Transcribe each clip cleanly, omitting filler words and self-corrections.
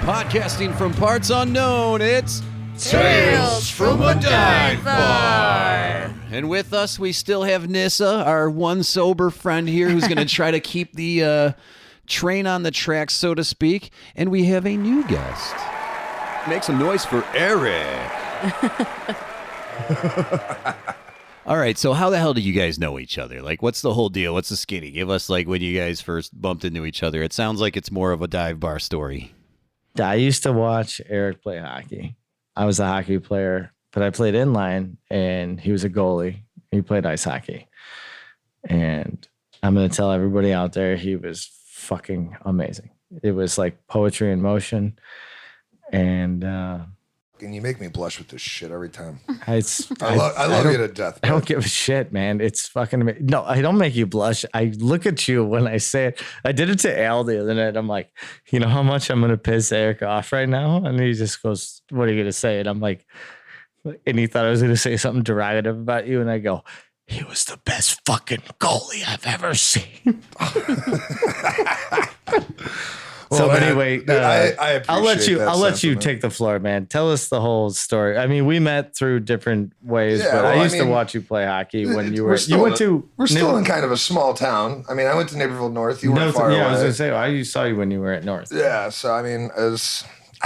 Podcasting from parts unknown, it's Tales from a Dive Bar. And with us, we still have Nissa, our one sober friend here, who's going to try to keep the train on the tracks, so to speak. And we have a new guest. Make some noise for Eric. All right, so how the hell do you guys know each other? Like, what's the whole deal? What's the skinny? Give us, like, when you guys first bumped into each other. It sounds like it's more of a dive bar story. I used to watch Eric play hockey. I was a hockey player, but I played inline, and he was a goalie. He played ice hockey. And I'm going to tell everybody out there, he was fucking amazing. It was like poetry in motion. And and you make me blush with this shit every time. I love you to death. I don't give a shit, man. It's fucking amazing. No, I don't make you blush. I look at you when I say it. I did it to Al the other night. I'm like, you know how much I'm going to piss Eric off right now? And he just goes, what are you going to say? And I'm like, and he thought I was going to say something derogative about you. And I go, he was the best fucking goalie I've ever seen. So well, anyway, I I'll let you sentiment. take the floor, man. Tell us the whole story. I mean, we met through different ways, but I used to watch you play hockey when you were. We're still in kind of a small town. I mean, I went to Naperville North. You weren't far away. Yeah, I was gonna say I saw you when you were at North. Yeah, so I mean, I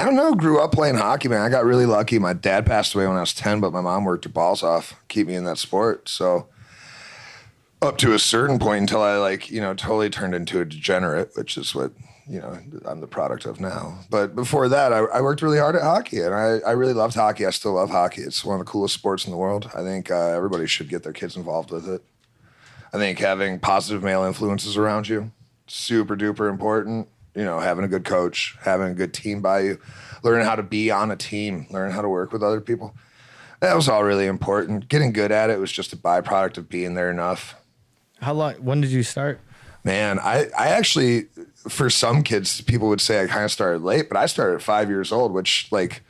don't know, grew up playing hockey, man. I got really lucky. My dad passed away when I was 10, but my mom worked her balls off, keep me in that sport. So up to a certain point until I totally turned into a degenerate, which is what. I'm the product of now. But before that, I worked really hard at hockey, and I really loved hockey. I still love hockey. It's one of the coolest sports in the world. I think everybody should get their kids involved with it. I think having positive male influences around you, super duper important. Having a good coach, having a good team by you, learning how to be on a team, learning how to work with other people. That was all really important. Getting good at it was just a byproduct of being there enough. How long? When did you start? Man, I actually, for some kids, people would say I kind of started late, but I started at 5 years old, which, like,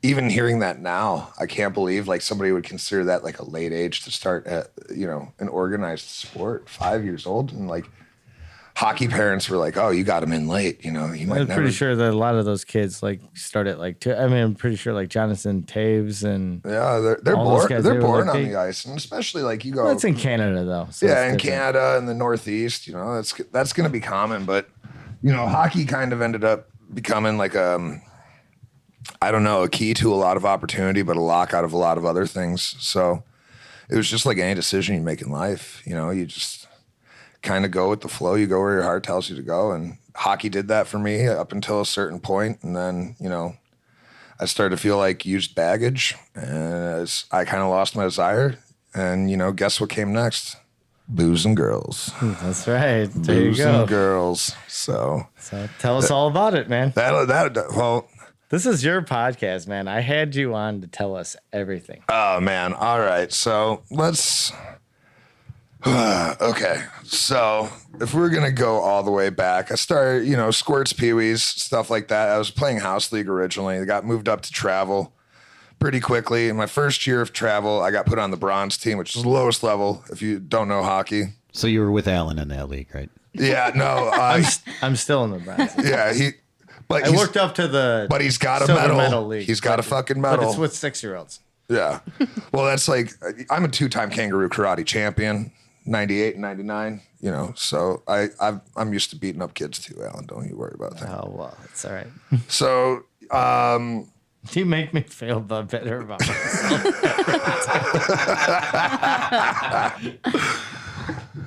even hearing that now, I can't believe, like, somebody would consider that, like, a late age to start at, an organized sport, 5 years old. And, like, hockey parents were like, oh, you got him in late, I'm pretty sure that a lot of those kids, like, start at, like, I'm pretty sure, like, Jonathan Taves and... Yeah, they're born on the ice. And especially, like, you go... Well, it's in Canada, though. So yeah, in Canada and the Northeast, that's going to be common. But, hockey kind of ended up becoming, like, a key to a lot of opportunity, but a lock out of a lot of other things. So it was just like any decision you make in life. You just... kind of go with the flow. You go where your heart tells you to go. And hockey did that for me up until a certain point. And then, I started to feel like used baggage. And I kind of lost my desire. And, guess what came next? Booze and girls. That's right. There Booze you go. And girls. So tell us all about it, man. Well, this is your podcast, man. I had you on to tell us everything. Oh, man. All right. So let's... Okay, so if we're going to go all the way back, I started, squirts, peewees, stuff like that. I was playing house league originally. I got moved up to travel pretty quickly. In my first year of travel, I got put on the bronze team, which is the lowest level if you don't know hockey. So you were with Alan in that league, right? Yeah, no. I'm still in the bronze. Yeah, I worked up to the But he's got a medal. League. He's got a fucking medal. But it's with 6-year-olds. Yeah. Well, that's like, I'm a 2-time kangaroo karate champion. 98 and 99, so I'm used to beating up kids too, Alan. Don't you worry about that. Oh, well, it's all right. So, you make me feel better about myself.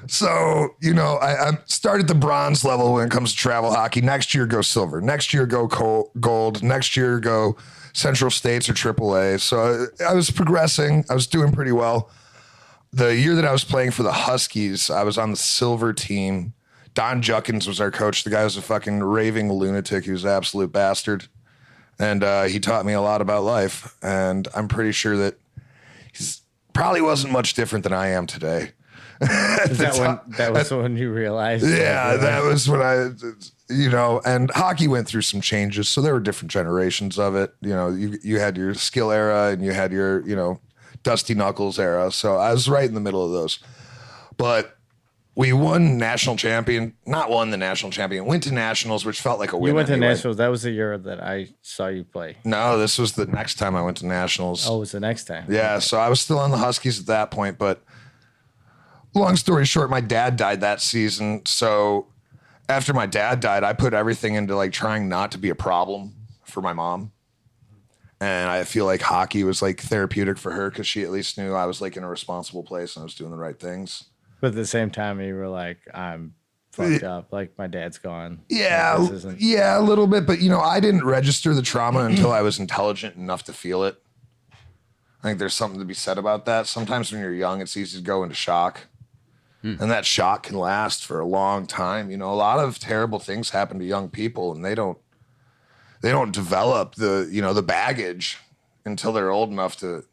So, I started the bronze level when it comes to travel hockey. Next year, go silver. Next year, go gold. Next year, go Central States or AAA. So I was progressing. I was doing pretty well. The year that I was playing for the Huskies, I was on the silver team. Don Juckins was our coach. The guy was a fucking raving lunatic. He was an absolute bastard. And he taught me a lot about life. And I'm pretty sure that he's probably wasn't much different than I am today. That was when you realized? Yeah, that was when and hockey went through some changes. So there were different generations of it. You had your skill era and you had your, Dusty Knuckles era. So I was right in the middle of those. But we won national champion, not won the national champion, went to nationals, which felt like a win. You went to anyway. nationals. That was the year that I saw you play. No, this was the next time I went to nationals. Oh, it was the next time. Yeah, Okay. so I was still on the Huskies at that point, but long story short, my dad died that season. So after my dad died, I put everything into like trying not to be a problem for my mom. And I feel like hockey was like therapeutic for her because she at least knew I was like in a responsible place and I was doing the right things. But at the same time, you were like, I'm fucked up. Like, my dad's gone. Yeah, Like, this isn't- yeah, a little bit. But, I didn't register the trauma until I was intelligent enough to feel it. I think there's something to be said about that. Sometimes when you're young, it's easy to go into shock. And that shock can last for a long time. A lot of terrible things happen to young people and they don't develop the baggage until they're old enough to,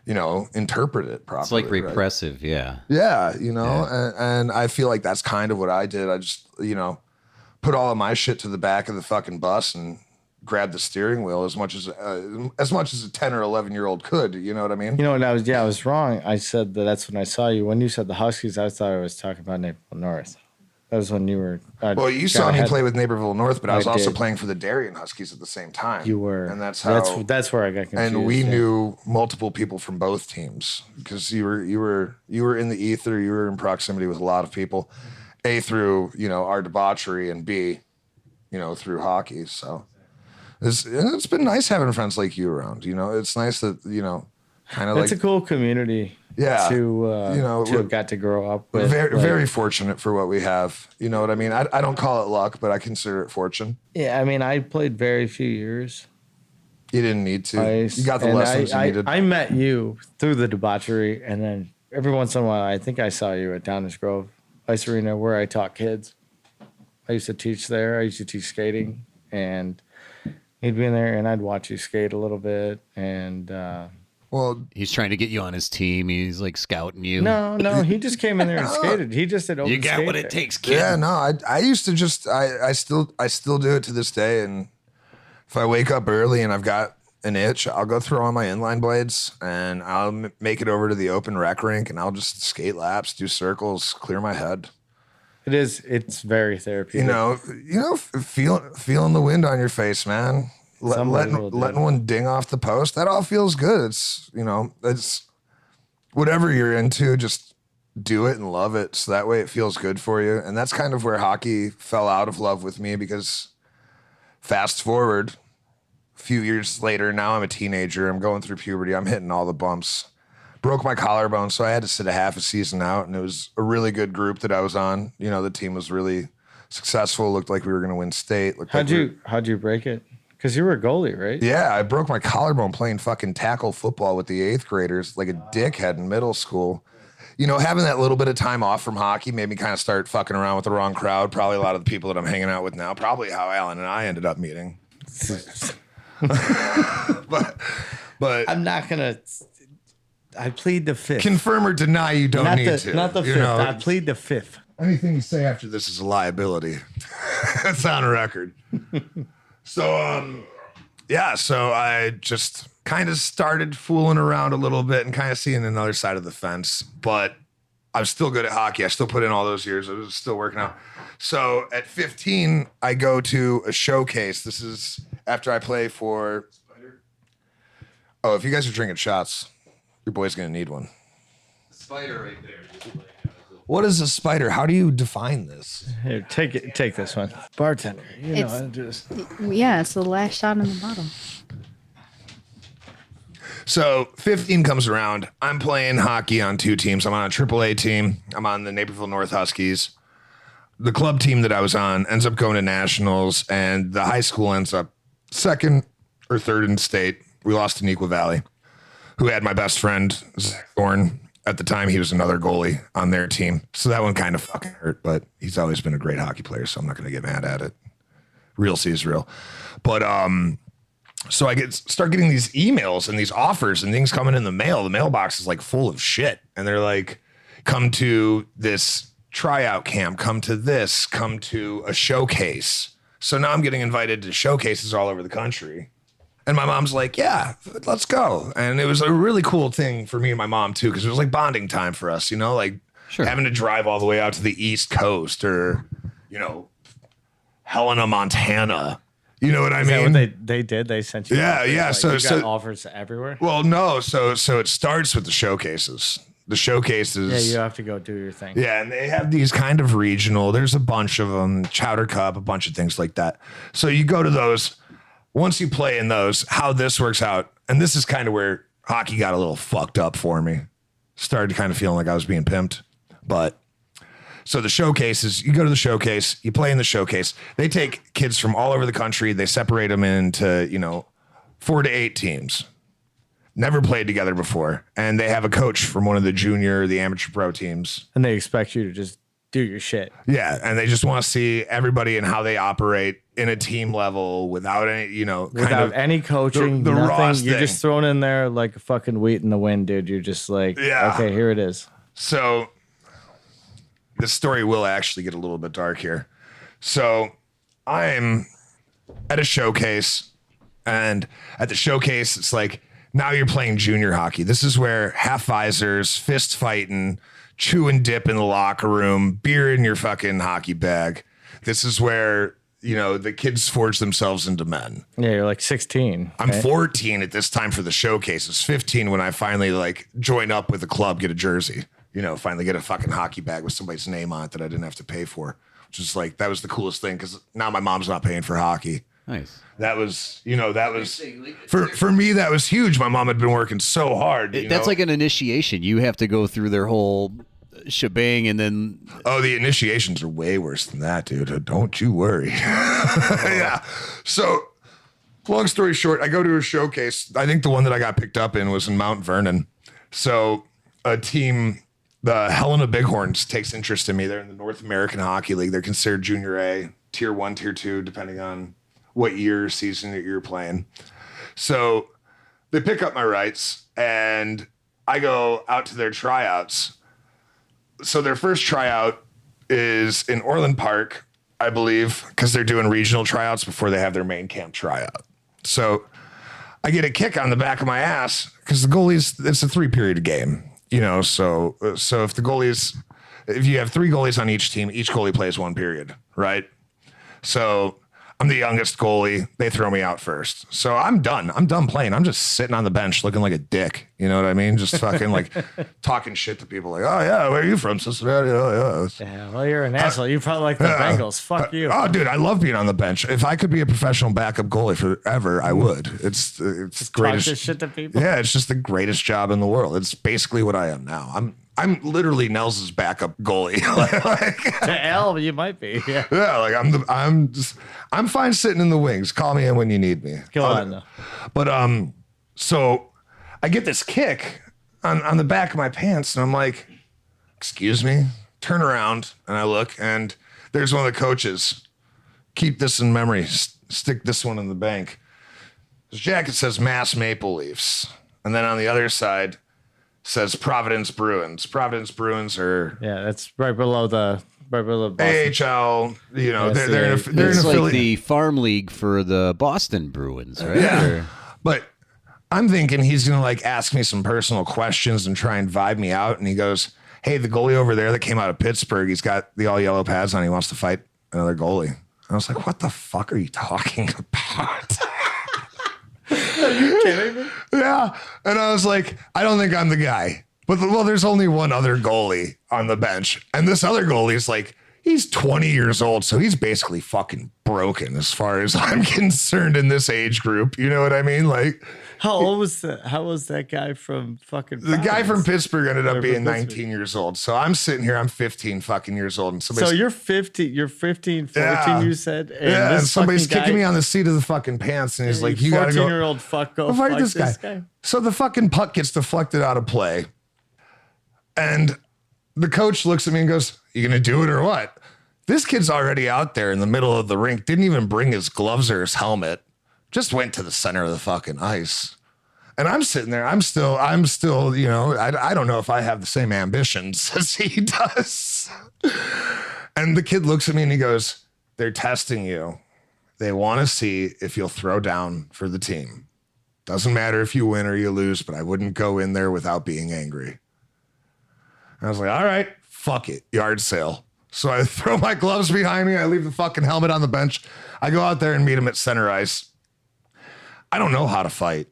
interpret it properly. It's like right? repressive, yeah. Yeah, and I feel like that's kind of what I did. I just, put all of my shit to the back of the fucking bus and grabbed the steering wheel as much as a 10 or 11-year-old could. You know what I mean? And I was wrong. I said that's when I saw you. When you said the Huskies, I thought I was talking about Naperville North. That was when you were. Well, you saw me play with Naperville North, but I was also did. playing for the Darien Huskies at the same time. You were, and that's how. That's where I got confused. And we knew multiple people from both teams because you were in the ether. You were in proximity with a lot of people. A, through our debauchery, and B, through hockey. So it's been nice having friends like you around. It's nice that kind of like it's a cool community. Yeah, to have got to grow up with. Very fortunate for what we have. You know what I mean? I don't call it luck, but I consider it fortune. Yeah, I mean, I played very few years. You didn't need to. You got the lessons you needed. I met you through the debauchery, and then every once in a while, I think I saw you at Downers Grove Ice Arena where I taught kids. I used to teach there. I used to teach skating, and you'd be in there, and I'd watch you skate a little bit, and. Well, he's trying to get you on his team. He's like scouting you. No, he just came in there and skated. He just did open You got skate what it there. takes, kid. yeah, no, I used to just I still do it to this day. And if I wake up early and I've got an itch, I'll go through all my inline blades and I'll make it over to the open rec rink and I'll just skate laps, do circles, clear my head. It's very therapeutic. Feeling the wind on your face, man. Letting one ding off the post, that all feels good. It's whatever you're into, just do it and love it. So that way it feels good for you. And that's kind of where hockey fell out of love with me because fast forward a few years later, now I'm a teenager. I'm going through puberty. I'm hitting all the bumps. Broke my collarbone, so I had to sit a half a season out. And it was a really good group that I was on. The team was really successful. Looked like we were going to win state. How'd you break it? Because you were a goalie, right? Yeah, I broke my collarbone playing fucking tackle football with the 8th graders like a dickhead in middle school. Having that little bit of time off from hockey made me kind of start fucking around with the wrong crowd. Probably a lot of the people that I'm hanging out with now. Probably how Alan and I ended up meeting. but I'm not gonna. I plead the fifth. Confirm or deny you don't need to. Not the fifth. I plead the fifth. Anything you say after this is a liability. It's on record. So I just kind of started fooling around a little bit and kind of seeing another side of the fence, but I'm still good at hockey. I still put in all those years. I was still working out. So at 15, I go to a showcase. This is after I play for, if you guys are drinking shots, your boy's going to need one. Spider right there. What is a spider? How do you define this? Here, take this one, bartender. It's the last shot in the bottle. So 15 comes around. I'm playing hockey on 2 teams. I'm on a AAA team. I'm on the Naperville North Huskies. The club team that I was on ends up going to nationals, and the high school ends up 2nd or 3rd in state. We lost to Neuqua Valley, who had my best friend, Zach Thorne. At the time, he was another goalie on their team. So that one kind of fucking hurt, but he's always been a great hockey player, so I'm not going to get mad at it. Real sees real. But so I start getting these emails and these offers and things coming in the mail. The mailbox is like full of shit. And they're like, come to this tryout camp, come to a showcase. So now I'm getting invited to showcases all over the country. And my mom's like, yeah, let's go. And it was a really cool thing for me and my mom, too, because it was like bonding time for us, Sure. having to drive all the way out to the East Coast or, Helena, Montana. You know what I Is mean? that what they did? They sent you. Yeah, offers? yeah. Like, So you got offers everywhere. well, no. So it starts with the showcases. The showcases. Yeah, you have to go do your thing. Yeah, and they have these kind of regional. There's a bunch of them, Chowder Cup, a bunch of things like that. So you go to those. Once you play in those, how this works out, and this is kind of where hockey got a little fucked up for me. Started kind of feeling like I was being pimped. But so the showcases, you go to the showcase, you play in the showcase. They take kids from all over the country. They separate them into, 4 to 8 teams. Never played together before. And they have a coach from one of the junior, the amateur pro teams. And they expect you to just do your shit. Yeah. And they just want to see everybody and how they operate in a team level without any, Without any coaching, the raw nothing. You're thing. just thrown in there like a fucking wheat in the wind, dude. You're just like, Yeah. okay, here it is. So this story will actually get a little bit dark here. So I'm at a showcase, and at the showcase, it's like, now you're playing junior hockey. This is where half visors, fist fighting, chew and dip in the locker room, beer in your fucking hockey bag. This is where, the kids forge themselves into men. Yeah, you're like 16. I'm right? 14 at this time for the showcases, 15 when I finally join up with a club, get a jersey, finally get a fucking hockey bag with somebody's name on it that I didn't have to pay for, which is that was the coolest thing because now my mom's not paying for hockey. Nice. That was for me, that was huge. My mom had been working so hard. That's like an initiation. You have to go through their whole shebang and then. Oh, the initiations are way worse than that, dude. Don't you worry. Yeah. So, long story short, I go to a showcase. I think the one that I got picked up in was in Mount Vernon. So, a team, the Helena Bighorns, takes interest in me. They're in the North American Hockey League. They're considered Junior A, Tier 1, Tier 2, depending on what season that you're playing. So, they pick up my rights, and I go out to their tryouts. So their first tryout is in Orland Park, I believe, because they're doing regional tryouts before they have their main camp tryout. So I get a kick on the back of my ass because the goalies, it's a 3-period game, so if you have 3 goalies on each team, each goalie plays 1 period, right? So I'm the youngest goalie. They throw me out first. So I'm done. I'm done playing. I'm just sitting on the bench looking like a dick. You know what I mean? Just fucking talking shit to people like, oh, yeah, where are you from? Cincinnati. Oh, yeah. Yeah, well, you're an asshole. You probably like the Bengals. Fuck you. Oh, dude, I love being on the bench. If I could be a professional backup goalie forever, I would. It's the greatest. Talk this shit to people. Yeah, it's just the greatest job in the world. It's basically what I am now. I'm literally Nels's backup goalie. Hell, you might be. Yeah. Yeah, I'm fine sitting in the wings. Call me in when you need me. Go on, though. But so I get this kick on the back of my pants, and I'm like, excuse me. Turn around, and I look, and there's one of the coaches. Keep this in memory. Stick this one in the bank. His jacket says Mass Maple Leafs, and then on the other side says Providence Bruins. Providence Bruins are that's right below Boston. AHL. They're in It's an like affiliate. the farm league for the Boston Bruins, right? Yeah. But I'm thinking he's going to ask me some personal questions and try and vibe me out. And he goes, hey, the goalie over there that came out of Pittsburgh, he's got the all yellow pads on. He wants to fight another goalie. And I was like, what the fuck are you talking about? Are you kidding me? Yeah. And I was like, I don't think I'm the guy. But there's only one other goalie on the bench. And this other goalie is he's 20 years old. So he's basically fucking broken as far as I'm concerned in this age group. You know what I mean? How old was that guy from fucking The guy from Pittsburgh ended up being Pittsburgh. 19 years old. So I'm sitting here, I'm 15 fucking years old. And So somebody's, you're 14, Yeah. you said? and this somebody's fucking kicking guy, me on the seat of the fucking pants. And he's like, you got to go 14-year-old fuck, go fight fight this this guy. guy. So the fucking puck gets deflected out of play. And the coach looks at me and goes, you going to do it or what? This kid's already out there in the middle of the rink, didn't even bring his gloves or his helmet, just went to the center of the fucking ice. And I'm sitting there, I'm still, I don't know if I have the same ambitions as he does. And the kid looks at me and he goes, they're testing you. They want to see if you'll throw down for the team. Doesn't matter if you win or you lose, but I wouldn't go in there without being angry. And I was like, all right, fuck it, yard sale. So I throw my gloves behind me. I leave the fucking helmet on the bench. I go out there and meet him at center ice. I don't know how to fight.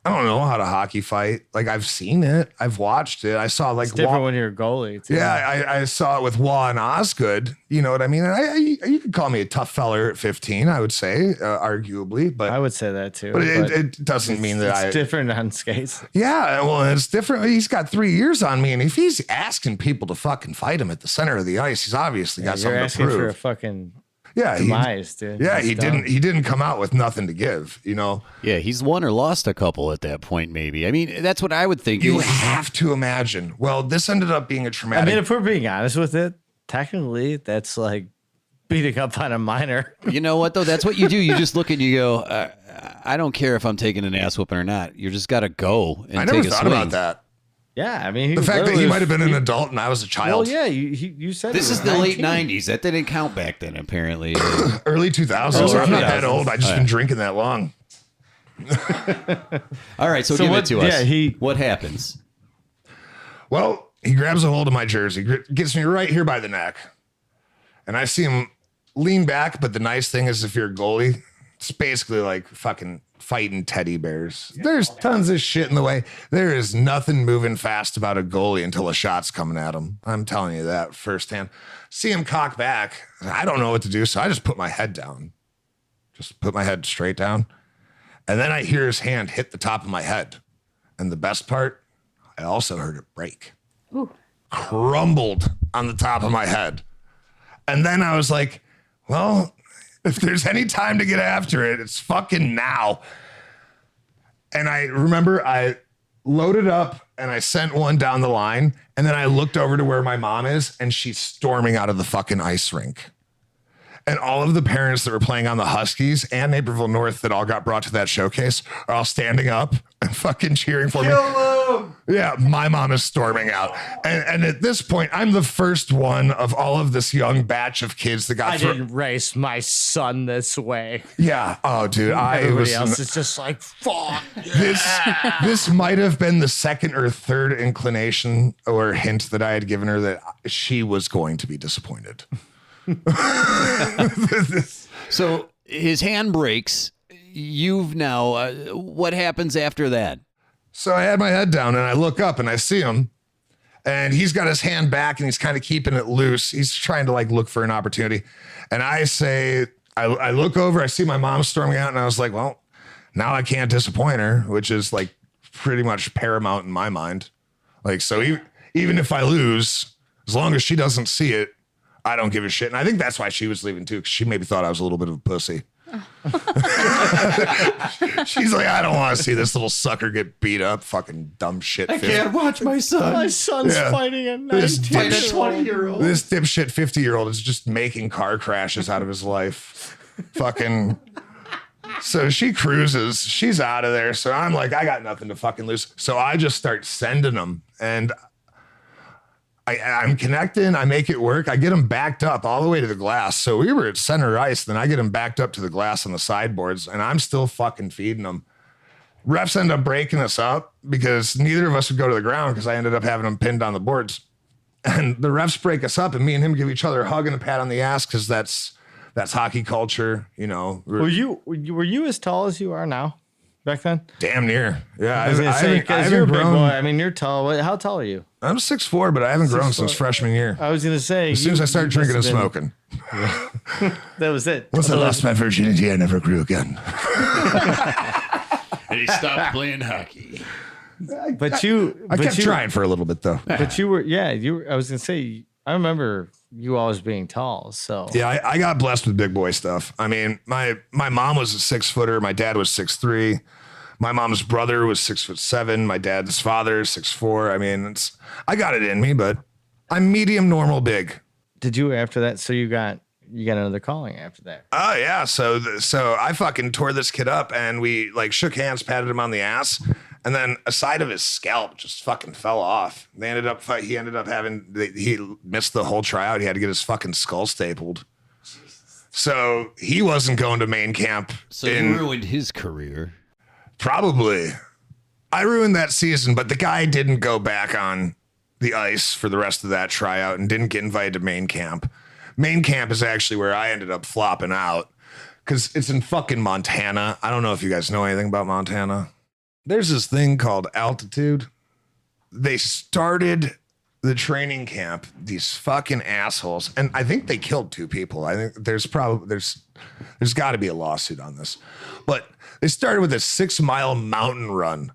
I don't know how to hockey fight. Like, I've seen it. I've watched it. I saw like It's different when you're a goalie, too. Yeah, I saw it with Waugh and Osgood. You know what I mean? And you could call me a tough feller at 15, I would say, arguably. But I would say that, too. But it doesn't mean that it's different on skates. Yeah, well, it's different. He's got 3 years on me, and if he's asking people to fucking fight him at the center of the ice, he's obviously got something to asking prove. for a fucking demise, dude. Yeah, That's he dumb. didn't come out with nothing to give, you know. Yeah, he's won or lost a couple at that point, maybe. I mean, that's what I would think. You have to imagine. Well, this ended up being a traumatic. I mean, if we're being honest with it, technically, that's like beating up on a minor. You know what, though? That's what you do. You just look and you go, I don't care if I'm taking an ass whooping or not. You just got to go and I never take a thought swing. about that. Yeah, I mean, The fact that he might have been an adult and I was a child. Well, yeah, you said This he is was the late 19. 90s. That didn't count back then, apparently. Early 2000s. Early I'm not that 2000s. old. I just been drinking that long. All right, so give what- it to us. yeah, what happens? Well, he grabs a hold of my jersey, gets me right here by the neck. And I see him lean back, but the nice thing is if you're a goalie, it's basically like fucking fighting teddy bears. There's tons of shit in the way. There is nothing moving fast about a goalie until a shot's coming at him. I'm telling you that firsthand. See him cock back. I don't know what to do, so I just put my head down. Just put my head straight down. And then I hear his hand hit the top of my head. And the best part, I also heard it break. Ooh. Crumbled on the top of my head. And then I was like, well, if there's any time to get after it, it's fucking now. And I remember I loaded up and I sent one down the line. And then I looked over to where my mom is and she's storming out of the fucking ice rink. And all of the parents that were playing on the Huskies and Naperville North that all got brought to that showcase are all standing up and fucking cheering for me. Yeah, my mom is storming out. And at this point, I'm the first one of all of this young batch of kids that got I didn't race my son this way. Yeah. Oh, dude. Everybody else is just like, fuck. This might have been the second or third inclination or hint that I had given her that she was going to be disappointed. So his hand breaks. You've now, what happens after that? So I had my head down and I look up and I see him and he's got his hand back and he's kind of keeping it loose. He's trying to like look for an opportunity. And I say, I look over, I see my mom storming out and I was like, well, now I can't disappoint her, which is like pretty much paramount in my mind. Like, so even if I lose, as long as she doesn't see it, I don't give a shit. And I think that's why she was leaving too, because she maybe thought I was a little bit of a pussy. She's like, I don't want to see this little sucker get beat up. Fucking dumb shit. I can't watch my son. My son's fighting a This 19-year-old. This dipshit 50-year-old is just making car crashes out of his life. Fucking. So she cruises. She's out of there. So I'm like, I got nothing to fucking lose. So I just start sending them. And I'm connecting. I make it work. I get them backed up all the way to the glass. So we were at center ice. Then I get them backed up to the glass on the sideboards. And I'm still fucking feeding them. Refs end up breaking us up because neither of us would go to the ground because I ended up having them pinned on the boards. And the refs break us up and me and him give each other a hug and a pat on the ass because that's hockey culture, you know. Were you as tall as you are now back then? Damn near. Yeah, I was gonna say, I because haven't you're a big grown. boy. I mean, you're tall. How tall are you? I'm 6'4", but I haven't grown since freshman year. I was gonna say, As soon as I started drinking and smoking. that was it. Once I lost my virginity, I never grew again. And he stopped playing hockey. But I kept trying for a little bit though. But you were, yeah. I was gonna say, I remember you always being tall. So Yeah, I got blessed with big boy stuff. I mean, my mom was a 6-footer. My dad was 6'3". My mom's brother was 6'7". My dad's father is 6'4". I mean, I got it in me, but I'm medium, normal, big. did you after that? So you got another calling after that. Oh yeah. So I fucking tore this kid up and we like shook hands, patted him on the ass. And then a side of his scalp just fucking fell off. He ended up he missed the whole tryout. He had to get his fucking skull stapled. So he wasn't going to main camp. So you ruined his career. Probably. I ruined that season, but the guy didn't go back on the ice for the rest of that tryout and didn't get invited to main camp. Main camp is actually where I ended up flopping out because it's in fucking Montana. I don't know if you guys know anything about Montana. There's this thing called altitude. They started the training camp, these fucking assholes, and I think they killed 2 people. I think there's got to be a lawsuit on this. But they started with a 6-mile mountain run.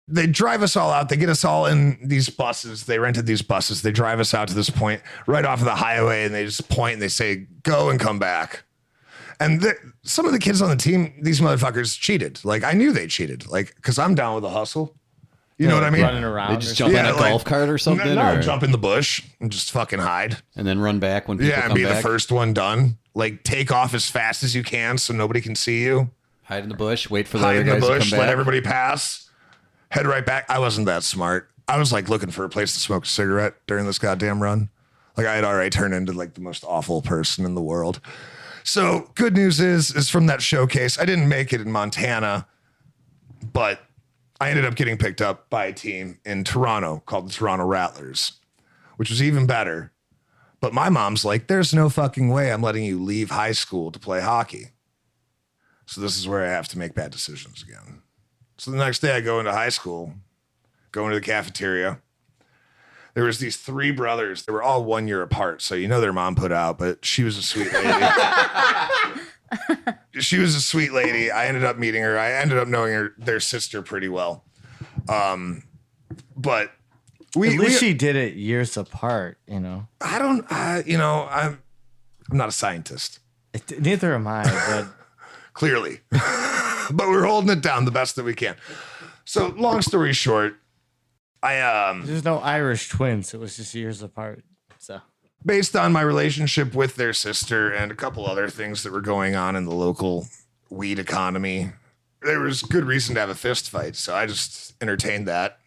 They drive us all out. They get us all in these buses. They rented these buses. They drive us out to this point right off of the highway, and they just point and they say, go and come back. And some of the kids on the team, these motherfuckers cheated. Like, I knew they cheated. Like, because I'm down with the hustle. You know what I mean? Running around. They just jump in a golf cart or something? No, or? jump in the bush and just fucking hide. And then run back when people come and be back? the first one done. Like, take off as fast as you can so nobody can see you. Hide in the bush, wait for the Hide other in the guys to bush, come let back? everybody pass. Head right back. I wasn't that smart. I was like looking for a place to smoke a cigarette during this goddamn run. Like I had already turned into like the most awful person in the world. So good news is from that showcase, I didn't make it in Montana, but I ended up getting picked up by a team in Toronto called the Toronto Rattlers, which was even better. But my mom's like, there's no fucking way I'm letting you leave high school to play hockey. So this is where I have to make bad decisions again. So the next day I go into high school, go into the cafeteria. There was these 3 brothers. They were all 1 year apart. So you know their mom put out, but she was a sweet lady. She was a sweet lady. I ended up meeting her. I ended up knowing their sister pretty well. But at least she did it years apart, you know. I'm not a scientist. Neither am I, but clearly. But we're holding it down the best that we can. So long story short, there's no Irish twins. It was just years apart. So based on my relationship with their sister and a couple other things that were going on in the local weed economy, there was good reason to have a fist fight. So I just entertained that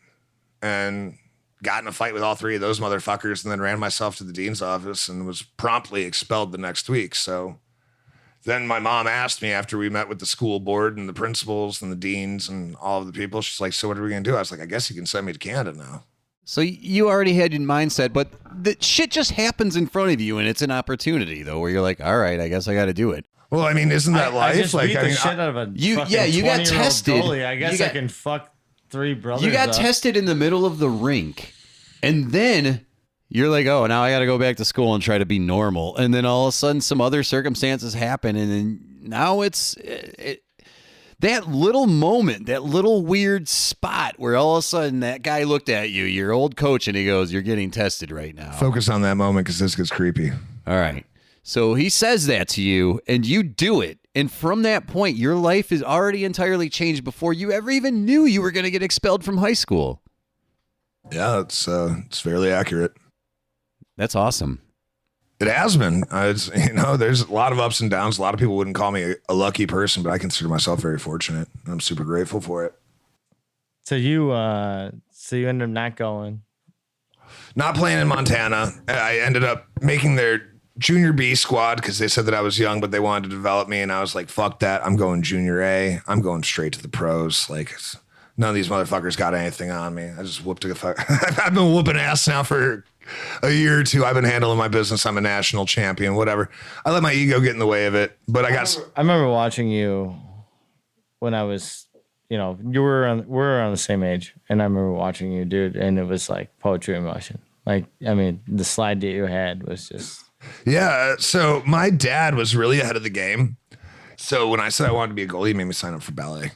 and got in a fight with all 3 of those motherfuckers and then ran myself to the dean's office and was promptly expelled the next week. So then my mom asked me after we met with the school board and the principals and the deans and all of the people, she's like, so what are we going to do? I was like, I guess you can send me to Canada now. So you already had your mindset, but the shit just happens in front of you, and it's an opportunity, though, where you're like, all right, I guess I got to do it. Well, I mean, isn't that life? I just beat the shit out of a you got 20-year-old tested. goalie. I guess I can fuck 3 brothers You got up. tested in the middle of the rink, and then you're like, oh, now I got to go back to school and try to be normal. And then all of a sudden some other circumstances happen. And then now it's that little moment, that little weird spot where all of a sudden that guy looked at you, your old coach, and he goes, you're getting tested right now. Focus on that moment because this gets creepy. All right. So he says that to you and you do it. And from that point, your life is already entirely changed before you ever even knew you were going to get expelled from high school. Yeah, it's fairly accurate. That's awesome. It has been. There's a lot of ups and downs. A lot of people wouldn't call me a lucky person, but I consider myself very fortunate. I'm super grateful for it. So you ended up not going. Not playing in Montana. I ended up making their junior B squad because they said that I was young, but they wanted to develop me. And I was like, fuck that. I'm going junior A. I'm going straight to the pros. Like, none of these motherfuckers got anything on me. I just whooped a fuck. I've been whooping ass now for a year or 2. I've been handling my business. I'm a national champion, whatever. I let my ego get in the way of it, but I remember watching you when I was, we were on the same age, and I remember watching you, dude, and it was like poetry in motion. Like, I mean, the slide that you had was just. Yeah. So my dad was really ahead of the game. So when I said I wanted to be a goalie, he made me sign up for ballet.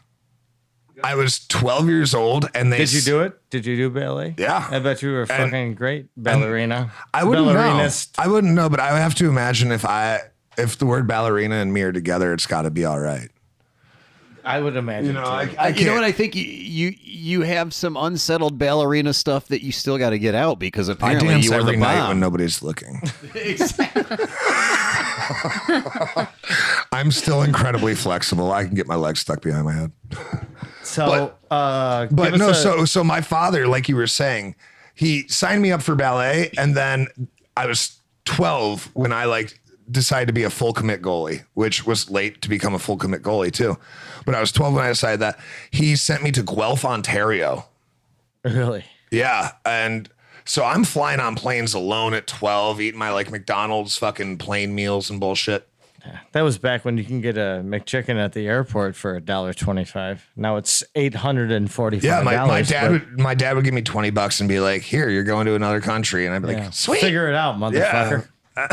I was 12 years old, and they. Did you do it? Did you do ballet? Yeah. I bet you were fucking great ballerina. I wouldn't know, but I would have to imagine if the word ballerina and me are together, it's got to be all right. I would imagine. You know what? I think you have some unsettled ballerina stuff that you still got to get out because apparently I dance you were every the night bomb. when nobody's looking. Exactly. I'm still incredibly flexible. I can get my legs stuck behind my head. So, so my father, like you were saying, he signed me up for ballet, and then I was 12 when I decided to be a full commit goalie, which was late to become a full commit goalie too. But I was 12 when I decided that. He sent me to Guelph, Ontario. Really? Yeah, and So I'm flying on planes alone at 12, eating my like McDonald's fucking plane meals and bullshit. That was back when you can get a McChicken at the airport for $1.25. Now it's $845. Yeah, my dad would give me $20 and be like, "Here, you're going to another country," and I'd be like, "Sweet, figure it out, motherfucker." Yeah.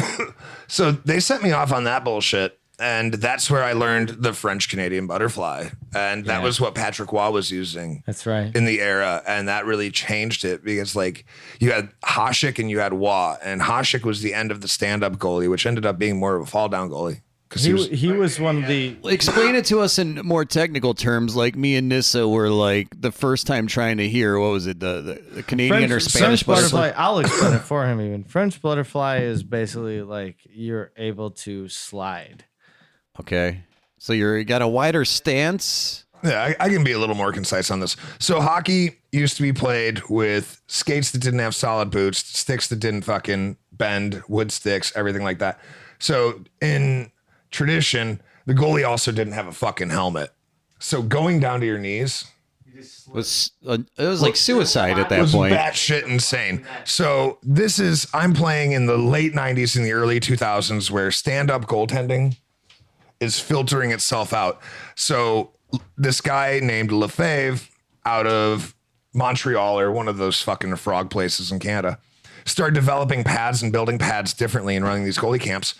So they sent me off on that bullshit, and that's where I learned the French Canadian butterfly, and that was what Patrick Waugh was using. That's right. In the era, and that really changed it because like you had Hasek and you had Waugh, and Hasek was the end of the stand-up goalie, which ended up being more of a fall-down goalie. He was one of the. Explain it to us in more technical terms. Like me and Nissa were like the first time trying to hear what was it, the Canadian or Spanish butterfly. I'll explain it for him. Even French butterfly is basically like you're able to slide. Okay, so you got a wider stance. Yeah, I can be a little more concise on this. So hockey used to be played with skates that didn't have solid boots, sticks that didn't fucking bend, wood sticks, everything like that. So in tradition, the goalie also didn't have a fucking helmet. So going down to your knees was like suicide at that was point. Batshit insane. So I'm playing in the late 90s and the early 2000s where stand-up goaltending is filtering itself out. So this guy named Lefebvre out of Montreal, or one of those fucking frog places in Canada, started developing pads and building pads differently and running these goalie camps.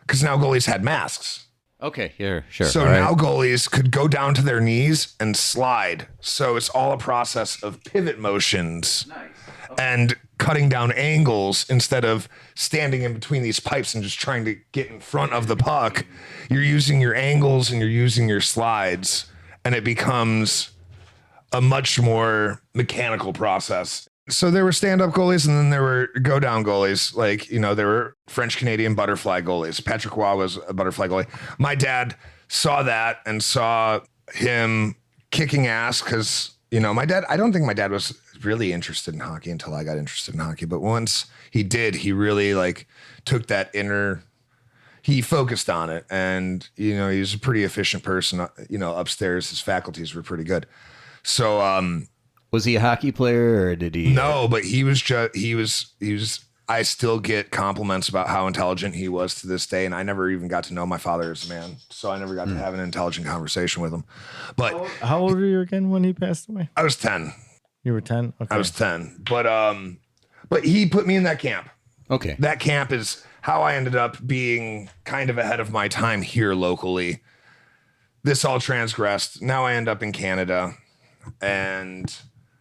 Because now goalies had masks. Okay, here, sure. So now goalies could go down to their knees and slide. So it's all a process of pivot motions and cutting down angles instead of standing in between these pipes and just trying to get in front of the puck. You're using your angles and you're using your slides, and it becomes a much more mechanical process. So there were stand-up goalies, and then there were go-down goalies. Like, there were French Canadian butterfly goalies. Patrick Waugh was a butterfly goalie. My dad saw that and saw him kicking ass because, I don't think my dad was really interested in hockey until I got interested in hockey. But once he did, he really took that he focused on it. And, he was a pretty efficient person. Upstairs, his faculties were pretty good. So, was he a hockey player or did he? No, but he was. I still get compliments about how intelligent he was to this day, and I never even got to know my father as a man, so I never got to have an intelligent conversation with him. But how old were you again when he passed away? I was 10. You were 10? Okay. I was 10, but he put me in that camp. Okay, that camp is how I ended up being kind of ahead of my time here locally. This all transgressed. Now I end up in Canada, and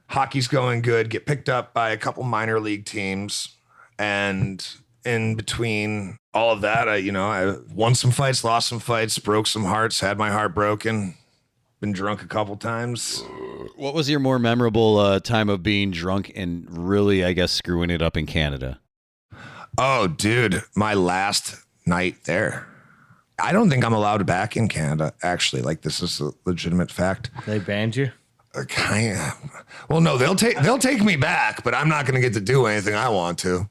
hockey's going good, get picked up by a couple minor league teams. And in between all of that, I won some fights, lost some fights, broke some hearts, had my heart broken, been drunk a couple times. What was your more memorable time of being drunk and really, I guess, screwing it up in Canada? Oh, dude, my last night there. I don't think I'm allowed back in Canada, actually. This is a legitimate fact. They banned you? Kind of. Well, no, they'll take me back, but I'm not going to get to do anything I want to.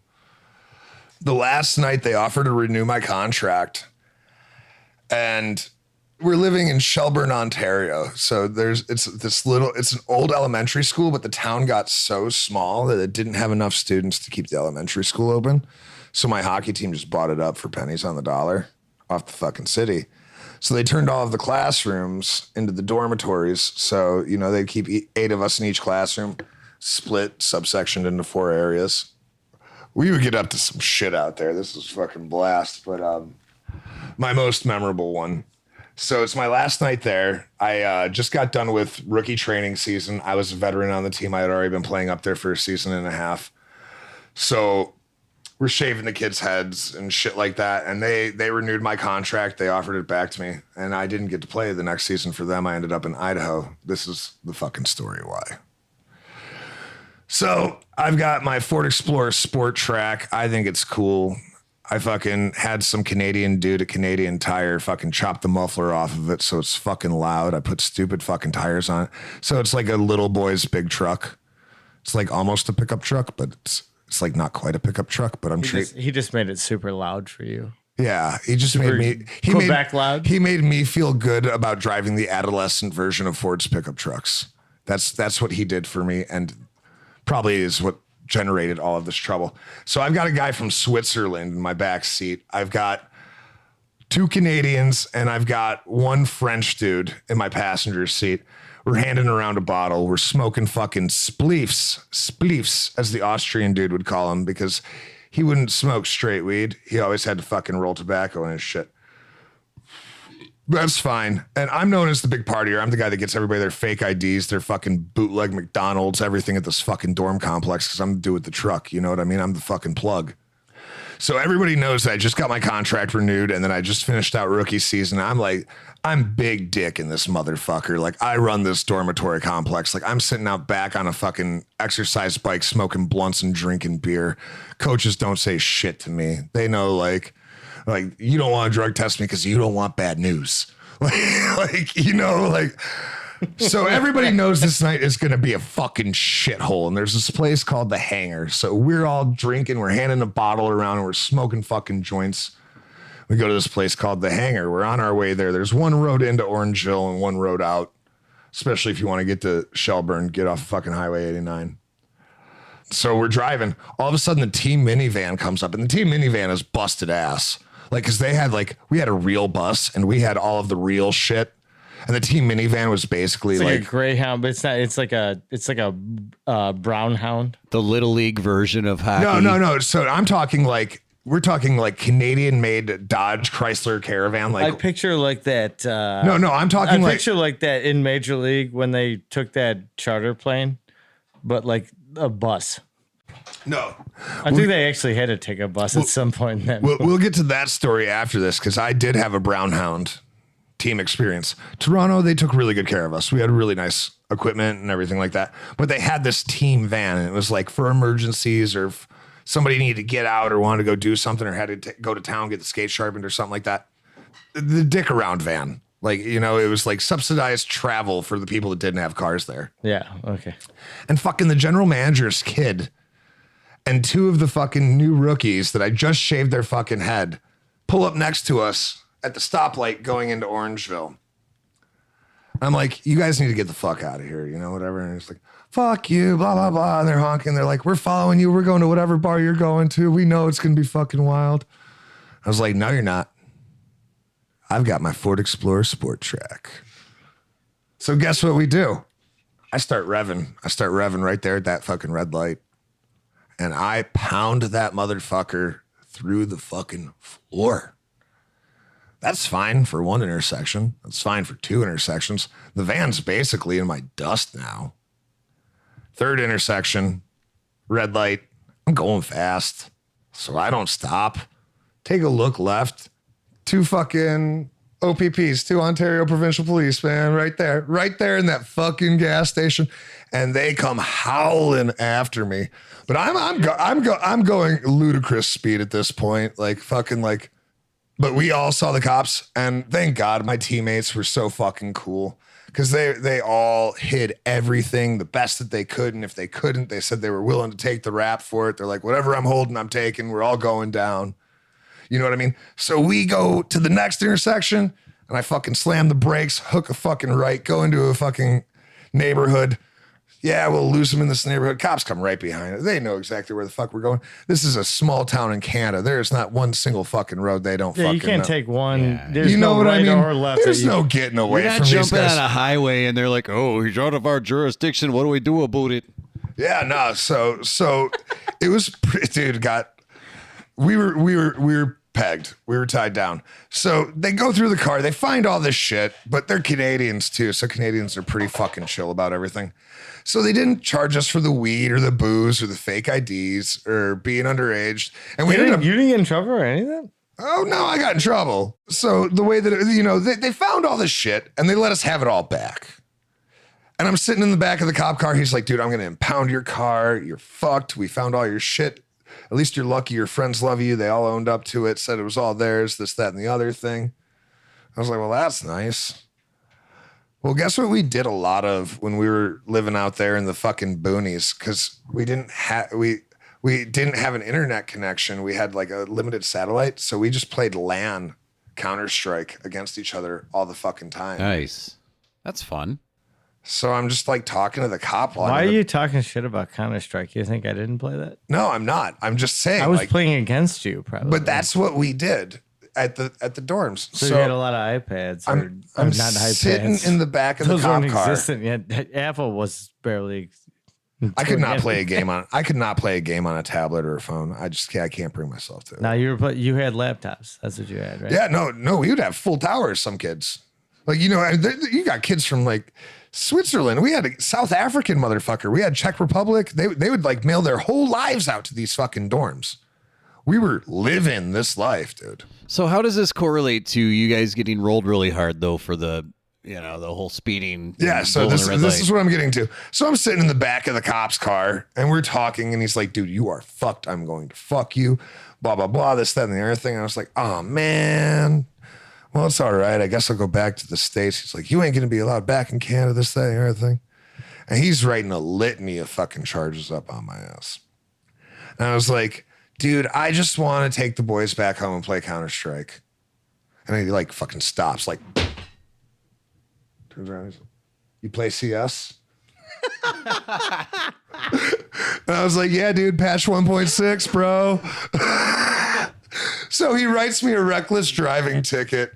The last night they offered to renew my contract, and we're living in Shelburne, Ontario. So it's an old elementary school, but the town got so small that it didn't have enough students to keep the elementary school open. So my hockey team just bought it up for pennies on the dollar off the fucking city. So they turned all of the classrooms into the dormitories. So, they'd keep 8 of us in each classroom, split, subsectioned into 4 areas. We would get up to some shit out there. This was fucking blast. But my most memorable one. So it's my last night there. I just got done with rookie training season. I was a veteran on the team. I had already been playing up there for a season and a half. So we're shaving the kids' heads and shit like that. And they renewed my contract. They offered it back to me. And I didn't get to play the next season for them. I ended up in Idaho. This is the fucking story why. So I've got my Ford Explorer Sport Track. I think it's cool. I fucking had some Canadian dude, a Canadian Tire, fucking chop the muffler off of it so it's fucking loud. I put stupid fucking tires on it. So it's like a little boy's big truck. It's like almost a pickup truck, but it's like not quite a pickup truck, but he just made it super loud for you. Yeah, he just made me loud. He made me feel good about driving the adolescent version of Ford's pickup trucks. That's what he did for me, and probably is what generated all of this trouble. So I've got a guy from Switzerland in my back seat. I've got 2 Canadians and I've got 1 French dude in my passenger seat. We're handing around a bottle. We're smoking fucking spleefs, as the Austrian dude would call them, because he wouldn't smoke straight weed. He always had to fucking roll tobacco in his shit. That's fine. And I'm known as the big partier. I'm the guy that gets everybody their fake IDs, their fucking bootleg McDonald's, everything at this fucking dorm complex, because I'm the dude with the truck. You know what I mean? I'm the fucking plug. So everybody knows that I just got my contract renewed and then I just finished out rookie season. I'm big dick in this motherfucker. Like, I run this dormitory complex. Like, I'm sitting out back on a fucking exercise bike, smoking blunts and drinking beer. Coaches don't say shit to me. They know, like you don't want to drug test me because you don't want bad news. So everybody knows this night is going to be a fucking shithole. And there's this place called the Hangar. So we're all drinking, we're handing a bottle around, and we're smoking fucking joints. We go to this place called the Hangar. We're on our way there. There's 1 road into Orangeville and 1 road out, especially if you want to get to Shelburne, get off fucking Highway 89. So we're driving. All of a sudden, the team minivan comes up, and the team minivan is busted ass. Like, because we had a real bus, and we had all of the real shit. And the team minivan was basically it's like a Greyhound, but it's not. It's like a brown hound. The Little League version of hockey. No. So we're talking like Canadian-made Dodge Chrysler Caravan. Like, I picture like that. I'm talking I picture like that in Major League when they took that charter plane, but like a bus. No, I think they actually had to take a bus at some point. In that we'll get to that story after this, because I did have a brown hound team experience. Toronto, they took really good care of us. We had really nice equipment and everything like that. But they had this team van, and it was like for emergencies, or if somebody needed to get out or wanted to go do something, or had to go to town, get the skate sharpened or something like that. The dick around van. Like, you know, it was like subsidized travel for the people that didn't have cars there. Yeah. Okay. And fucking the general manager's kid and 2 of the fucking new rookies that I just shaved their fucking head pull up next to us at the stoplight going into Orangeville. I'm like, you guys need to get the fuck out of here, you know, whatever. And it's like, fuck you, blah, blah, blah. And they're honking. They're like, we're following you. We're going to whatever bar you're going to. We know it's going to be fucking wild. I was like, no, you're not. I've got my Ford Explorer Sport Track. So guess what we do? I start revving right there at that fucking red light. And I pound that motherfucker through the fucking floor. That's fine for 1 intersection. That's fine for 2 intersections. The van's basically in my dust now. 3rd intersection, red light. I'm going fast, so I don't stop. Take a look left. 2 fucking OPPs, 2 Ontario Provincial Police, man, right there in that fucking gas station, and they come howling after me. But I'm going ludicrous speed at this point, like fucking like. But we all saw the cops, and thank God my teammates were so fucking cool, because they all hid everything the best that they could, and if they couldn't, they said they were willing to take the rap for it. They're like, whatever I'm holding, I'm taking. We're all going down. You know what I mean? So we go to the next intersection, and I fucking slam the brakes, hook a fucking right, go into a fucking neighborhood. Yeah, we'll lose them in this neighborhood. Cops come right behind it. They know exactly where the fuck we're going. This is a small town in Canada. There's not one single fucking road they don't fucking you can't know. take one. Yeah. There's You know no what right I mean? or left. There's no getting away You're from not these jumping guys. on a highway and they're like, oh, he's out of our jurisdiction. What do we do about it? Yeah, no. So it was pretty, dude. We were pegged. We were tied down. So they go through the car. They find all this shit, but they're Canadians too. So Canadians are pretty fucking chill about everything. So they didn't charge us for the weed or the booze or the fake IDs or being underage. And we ended up. You didn't get in trouble or anything? Oh no, I got in trouble. So the way that, you know, they found all this shit and they let us have it all back. And I'm sitting in the back of the cop car. He's like, dude, I'm going to impound your car. You're fucked. We found all your shit. At least you're lucky. Your friends love you. They all owned up to it, said it was all theirs, this, that, and the other thing. I was like, well, that's nice. Well, guess what we did a lot of when we were living out there in the fucking boonies? Because we didn't have an internet connection. We had like a limited satellite. So we just played LAN Counter-Strike against each other all the fucking time. Nice. That's fun. So I'm just like talking to the cop. Why are you talking shit about Counter-Strike? You think I didn't play that? No, I'm not. I'm just saying. I was playing against you, probably. But that's what we did at the dorms. So you had a lot of iPads. I'm not sitting iPads. in the back of the Those cop weren't car. existent yet. Apple was barely. I could not play a game on. I could not play a game on a tablet or a phone. I can't bring myself to it. Now you had laptops. That's what you had, right? Yeah, no. We would have full towers. Some kids, like you got kids from like Switzerland. We had a South African motherfucker. We had Czech Republic. They would like mail their whole lives out to these fucking dorms. We were living this life, dude. So how does this correlate to you guys getting rolled really hard though for the whole speeding? Yeah, so this is what I'm getting to. So I'm sitting in the back of the cop's car and we're talking and he's like, dude, you are fucked. I'm going to fuck you. Blah, blah, blah, this, that, and the other thing. And I was like, oh man, well, it's all right. I guess I'll go back to the States. He's like, you ain't going to be allowed back in Canada, this, that, and the other thing. And he's writing a litany of fucking charges up on my ass. And I was like, dude, I just want to take the boys back home and play Counter-Strike. And he like fucking stops, like, turns around, he's like, you play CS? And I was like, yeah, dude, patch 1.6, bro. So he writes me a reckless driving ticket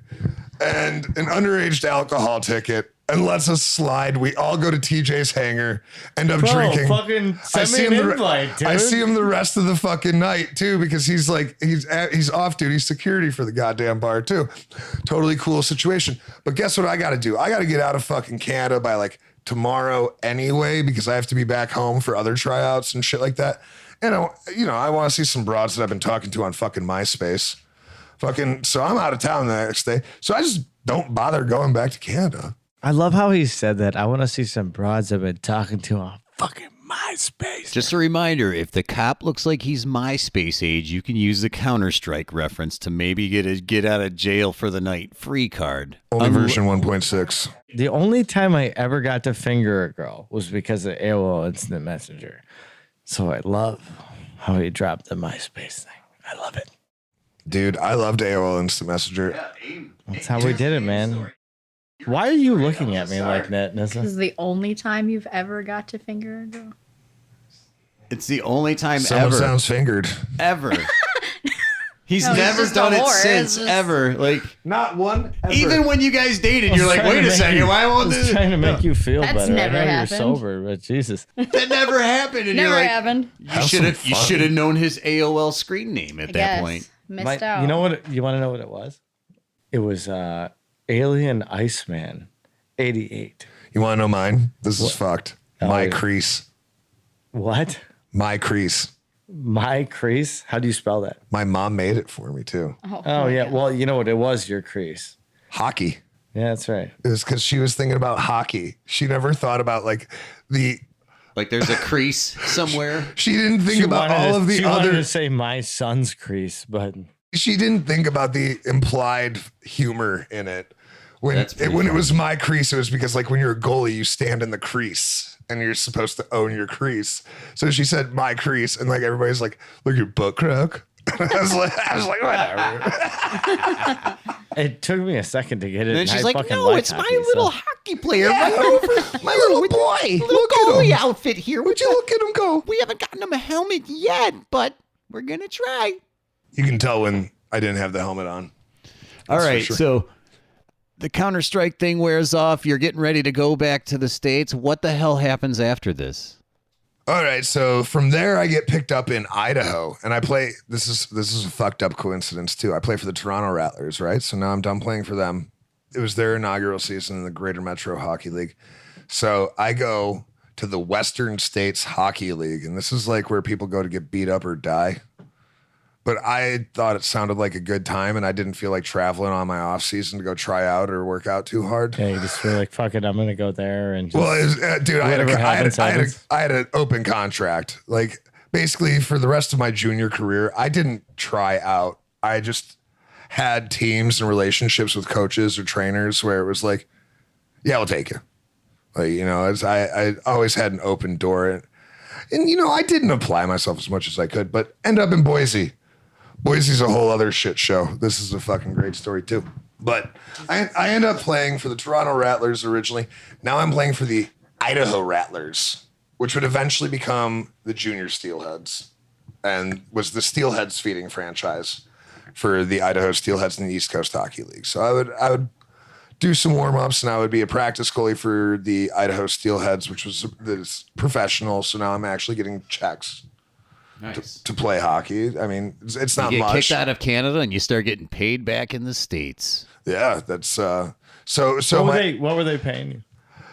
and an underage alcohol ticket and lets us slide. We all go to TJ's hangar, end up drinking. Fucking send me an invite, dude. I see him the rest of the fucking night too, because he's off duty security for the goddamn bar too. Totally cool situation. But guess what I got to do? I got to get out of fucking Canada by like tomorrow anyway, because I have to be back home for other tryouts and shit like that. And I want to see some broads that I've been talking to on fucking MySpace. So I'm out of town the next day. So I just don't bother going back to Canada. I love how he said that. I want to see some broads I've been talking to on fucking MySpace. Just a reminder, if the cop looks like he's MySpace age, you can use the Counter-Strike reference to maybe get a get out of jail for the night free card. Only version 1.6. The only time I ever got to finger a girl was because of AOL Instant Messenger. So I love how he dropped the MySpace thing. I love it. Dude, I loved AOL Instant Messenger. That's how we did it, man. Why are you looking at me like that, Nissa? This is the only time you've ever got to finger a girl. It's the only time Someone ever. sounds fingered. Ever. He's No, it's never just done it before. since, It's just- ever. Like, Not one ever. even when you guys dated, you're like, Trying wait to a make second, you- why won't I was this? trying to make you feel That's better. never I know happened. you're sober, but Jesus. That never happened. And Never you're like, happened. Have You some you fun. should have known his AOL screen name at I that guess. point. Missed out. You know what? You want to know what it was? It was Alien Iceman 88. You want to know mine? This is fucked. Oh, My yeah. crease. What? My crease. My crease? How do you spell that? My mom made it for me too. Oh, my yeah. God. Well, you know what? It was your crease. Hockey. Yeah, that's right. It was because she was thinking about hockey. She never thought about like Like there's a crease somewhere. she didn't think about all of the she wanted other. to say my son's crease, but She didn't think about the implied humor in it. When That's pretty when it funny. was my crease, it was because like when you're a goalie, you stand in the crease and you're supposed to own your crease. So she said my crease, and like everybody's like, look at your butt crack. I was like, whatever. it took me a second to get it. And then and she's I like, fucking no, like it's my hockey, little so- hockey player right over My little boy. little Look at goalie him. outfit here. Would you look at him go? We haven't gotten him a helmet yet, but we're going to try. You can tell when I didn't have the helmet on. All for right, sure. so the Counter-Strike thing wears off. You're getting ready to go back to the States. What the hell happens after this? All right, so from there I get picked up in Idaho, and I play. This is a fucked up coincidence too. I play for the Toronto Rattlers, right? So now I'm done playing for them. It was their inaugural season in the Greater Metro Hockey League. So I go to the Western States Hockey League, and this is like where people go to get beat up or die. But I thought it sounded like a good time, and I didn't feel like traveling on my off season to go try out or work out too hard. Yeah, you just feel like, fuck it, I'm going to go there and just... Well, it was, dude, I whatever happens, happens. had an open contract. Like basically for the rest of my junior career, I didn't try out. I just had teams and relationships with coaches or trainers where it was like, yeah, we'll take you. Like, you know, I always had an open door. And, you know, I didn't apply myself as much as I could, but end up in Boise. Boise's a whole other shit show. This is a fucking great story too. But I end up playing for the Toronto Rattlers originally. Now I'm playing for the Idaho Rattlers, which would eventually become the Junior Steelheads, and was the Steelheads feeding franchise for the Idaho Steelheads in the East Coast Hockey League. So I would do some warm-ups, and I would be a practice goalie for the Idaho Steelheads, which was this professional. So now I'm actually getting checks to play hockey. I mean, it's not you get much. kicked out of Canada and you start getting paid back in the States. Yeah, that's so. What were they paying you?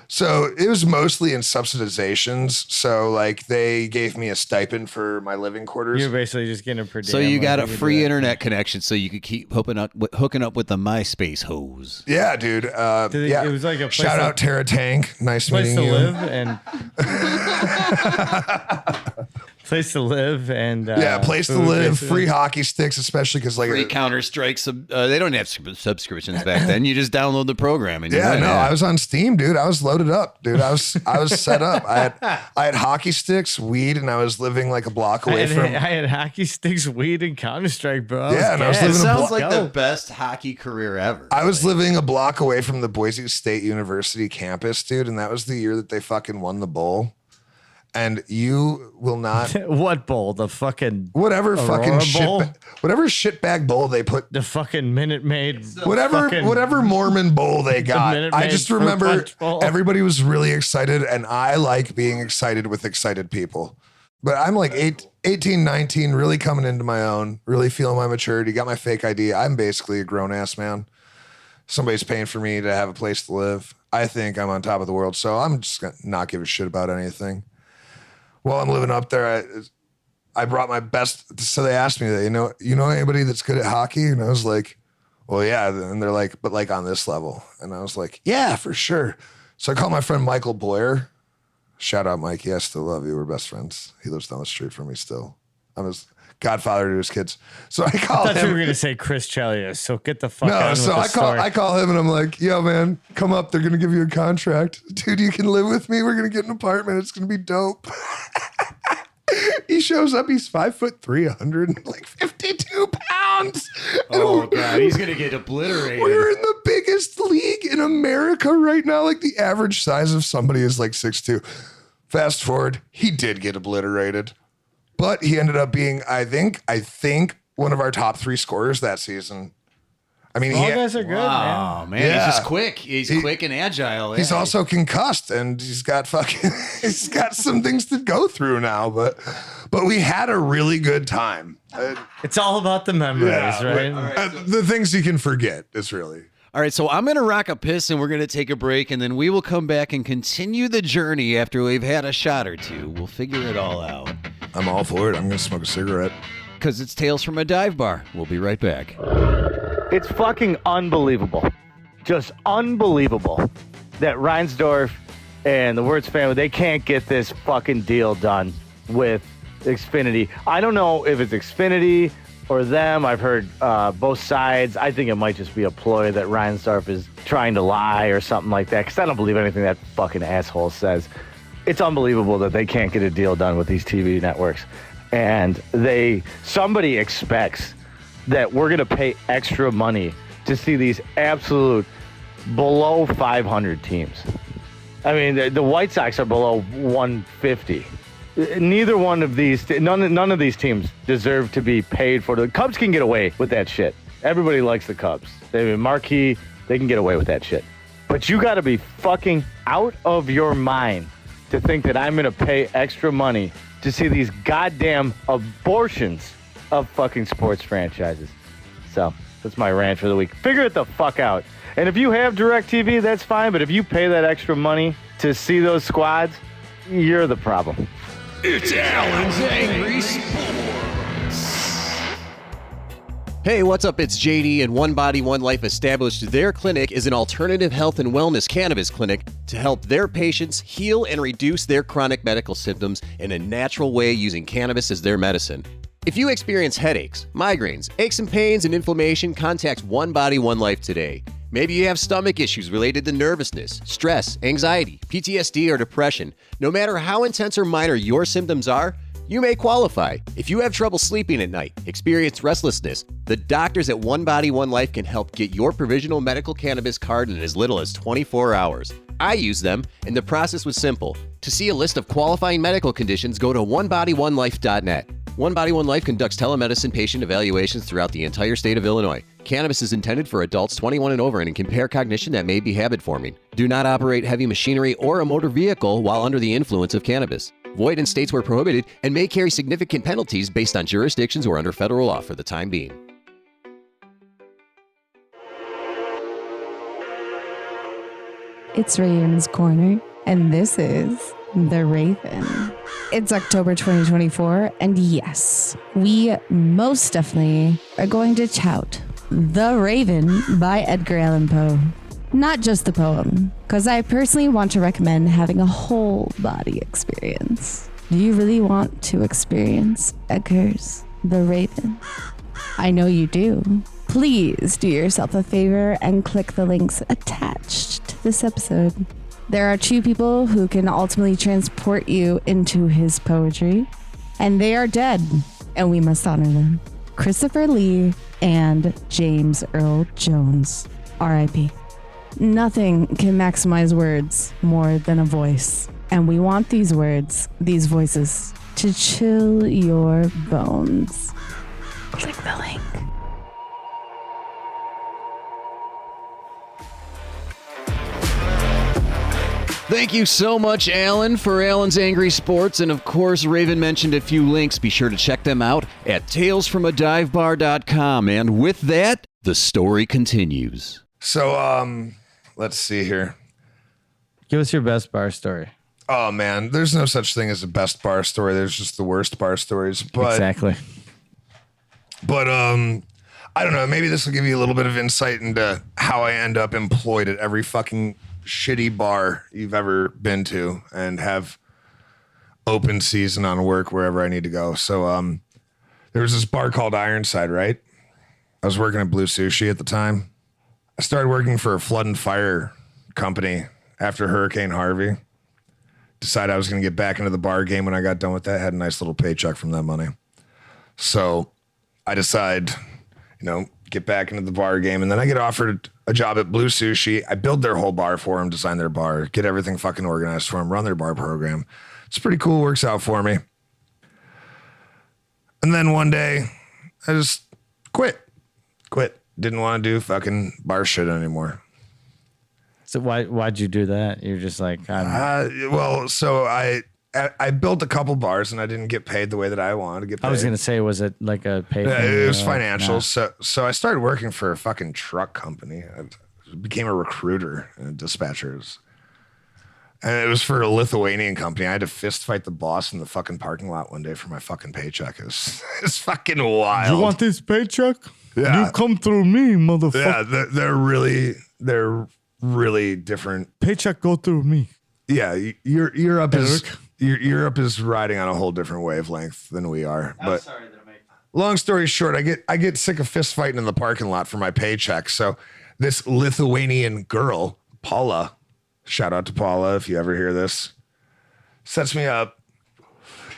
So it was mostly in subsidizations. So like they gave me a stipend for my living quarters. You're basically just getting a per diem. So you got a free internet connection so you could keep hooking up with the MySpace hose. Yeah, dude. Yeah. It was like a place shout out Terra Tank. Nice place meeting to you. live and place to live and Place to food, live, basically. free hockey sticks, especially because like Free Counter-Strike. They don't have subscriptions back then. You just download the program. And yeah, no, I was on Steam, dude. I was loaded up, dude. I was set up. I had hockey sticks, weed, and I was living like a block away from. I had hockey sticks, weed, and Counter-Strike, bro. Yeah, and I was It living a sounds block. like the best hockey career ever. I was living a block away from the Boise State University campus, dude, and that was the year that they fucking won the bowl. And you will not What bowl? The fucking whatever Aurora fucking Bowl? whatever shitbag bowl they put, The fucking Minute Maid. whatever Mormon bowl they got. Minute I Maid just fruit remember punch bowl. everybody was really excited, and I like being excited with excited people. But I'm like 18, 19, really coming into my own, really feeling my maturity, got my fake ID. I'm basically a grown ass man. Somebody's paying for me to have a place to live. I think I'm on top of the world, so I'm just gonna not give a shit about anything. While I'm living up there, I brought my best. So they asked me that, you know anybody that's good at hockey? And I was like, well, yeah. And they're like, but like on this level. And I was like, yeah, for sure. So I called my friend Michael Boyer. Shout out, Mikey. I still love you. We're best friends. He lives down the street from me still. I'm his godfather to his kids. So I called I thought you were him. gonna say Chris Chelios. So get the fuck No, on so with the I call him and I'm like, yo, man, come up. They're going to give you a contract. Dude, you can live with me. We're going to get an apartment. It's going to be dope. He shows up. He's 5'3", 152 pounds. Oh, God. He's going to get obliterated. We're in the biggest league in America right now. Like the average size of somebody is like 6'2". Fast forward, he did get obliterated. But he ended up being, I think, one of our top 3 scorers that season. I mean, All guys are good, man. Oh, man. Yeah. He's just quick. He's quick and agile. he's Yeah. also concussed, and he's got some things to go through now. But we had a really good time. It's all about the memories, right? The things you can forget is really. All right, so I'm going to rock a piss and we're going to take a break, and then we will come back and continue the journey after we've had a shot or two. We'll figure it all out. I'm all for it. I'm going to smoke a cigarette. Because it's Tales from a Dive Bar. We'll be right back. It's fucking unbelievable. Just unbelievable that Reinsdorf and the Wirtz family, they can't get this fucking deal done with Xfinity. I don't know if it's Xfinity or them. I've heard both sides. I think it might just be a ploy that Reinsdorf is trying to lie or something like that, because I don't believe anything that fucking asshole says. It's unbelievable that they can't get a deal done with these TV networks. And somebody expects that we're going to pay extra money to see these absolute below 500 teams. I mean, the White Sox are below 150. Neither one of these, none of these teams deserve to be paid for. The Cubs can get away with that shit. Everybody likes the Cubs. They marquee, they can get away with that shit. But you got to be fucking out of your mind to think that I'm going to pay extra money to see these goddamn abortions of fucking sports franchises. So that's my rant for the week. Figure it the fuck out. And if you have DirecTV, that's fine. But if you pay that extra money to see those squads, you're the problem. It's Alan's Angry Sports. Hey, what's up? It's JD, and One Body, One Life established their clinic as an alternative health and wellness cannabis clinic to help their patients heal and reduce their chronic medical symptoms in a natural way using cannabis as their medicine. If you experience headaches, migraines, aches and pains, and inflammation, contact One Body, One Life today. Maybe you have stomach issues related to nervousness, stress, anxiety, PTSD, or depression. No matter how intense or minor your symptoms are, You may qualify. If you have trouble sleeping at night, experience restlessness, the doctors at One Body One Life can help get your provisional medical cannabis card in as little as 24 hours. I use them, and the process was simple. To see a list of qualifying medical conditions, go to onebodyonelife.net. One Body One Life conducts telemedicine patient evaluations throughout the entire state of Illinois. Cannabis is intended for adults 21 and over and can impair cognition that may be habit-forming. Do not operate heavy machinery or a motor vehicle while under the influence of cannabis. Void in states where prohibited and may carry significant penalties based on jurisdictions or under federal law for the time being. It's Raven's Corner, and this is The Raven. It's October 2024, and yes, we most definitely are going to tout The Raven by Edgar Allan Poe. Not just the poem, because I personally want to recommend having a whole body experience. Do you really want to experience Edgar's The Raven? I know you do. Please do yourself a favor and click the links attached to this episode. There are two people who can ultimately transport you into his poetry, and they are dead, and we must honor them. Christopher Lee and James Earl Jones, R.I.P. Nothing can maximize words more than a voice, and we want these words, these voices, to chill your bones. Click the link. Thank you so much, Alan, for Alan's Angry Sports. And of course, Raven mentioned a few links. Be sure to check them out at talesfromadivebar.com. And with that, the story continues. So, let's see here. Give us your best bar story. Oh, man. There's no such thing as a best bar story. There's just the worst bar stories. But, Exactly. But, I don't know. Maybe this will give you a little bit of insight into how I end up employed at every fucking shitty bar you've ever been to and have open season on work wherever I need to go. So there was this bar called Ironside, right? I was working at Blue Sushi at the time. I started working for a flood and fire company after Hurricane Harvey. Decided I was going to get back into the bar game when I got done with that. Had a nice little paycheck from that money. So I decide, get back into the bar game. And then I get offered a job at Blue Sushi. I build their whole bar for them, design their bar, get everything fucking organized for them, run their bar program. It's pretty cool. Works out for me. And then one day I just quit. Didn't want to do fucking bar shit anymore. So why'd you do that? You're just like, so I built a couple bars and I didn't get paid the way that I wanted to get paid. I was going to say, was it like a pay? It was financial. Nah. So I started working for a fucking truck company. I became a recruiter and dispatchers. And it was for a Lithuanian company. I had to fist fight the boss in the fucking parking lot one day for my fucking paycheck. It's fucking wild. You want this paycheck? Yeah. You come through me, motherfucker. Yeah, they're really different. Paycheck go through me. Yeah, Europe is riding on a whole different wavelength than we are. But long story short, I get sick of fist fighting in the parking lot for my paycheck. So this Lithuanian girl, Paula, shout out to Paula if you ever hear this, sets me up.